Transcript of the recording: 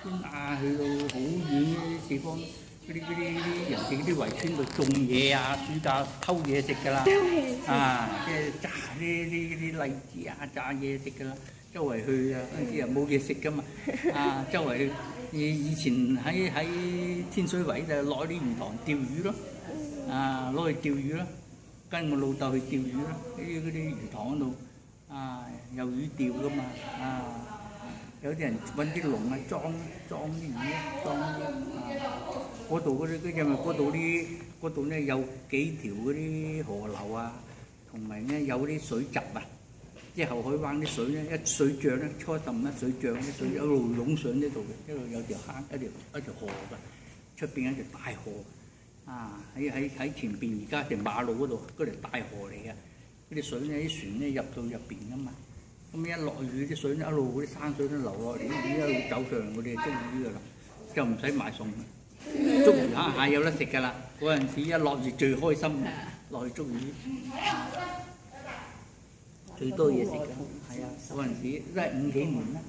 村啊，去到好遠啲地方，嗰啲人哋啲圍村度種嘢啊，暑假偷嘢食㗎啦，啊，即係炸啲荔枝啊，炸嘢食㗎啦，周圍去啊，嗰陣時又冇嘢食㗎嘛，啊，周圍去。以前喺天水圍就攞啲魚塘釣魚咯，啊，攞去釣魚咯，跟我老豆去釣魚咯，嗰啲魚塘嗰度，啊，有魚釣㗎嘛，啊，有啲人揾啲籠啊裝啲魚，裝啲啊，嗰度因為嗰度咧有幾條嗰啲河流啊，同埋咧有啲水閘啊。即係後海灣啲水咧，一水漲咧，初陣咧水漲啲水一路湧上呢度嘅，一路有條坑，一條河嘅，出邊有條大河，啊喺前邊而家條馬路嗰度，嗰條大河嚟嘅，嗰啲水咧啲船咧入到入邊噶嘛，咁一落雨啲水咧一路嗰啲山水都流落嚟，一路走上嚟，我哋就捉魚噶啦，就唔使買餸，捉魚下有得食㗎啦，嗰陣時一落雨最開心，落去捉魚。最多嘢食㗎，係啊！嗰陣時都係50幾年啦。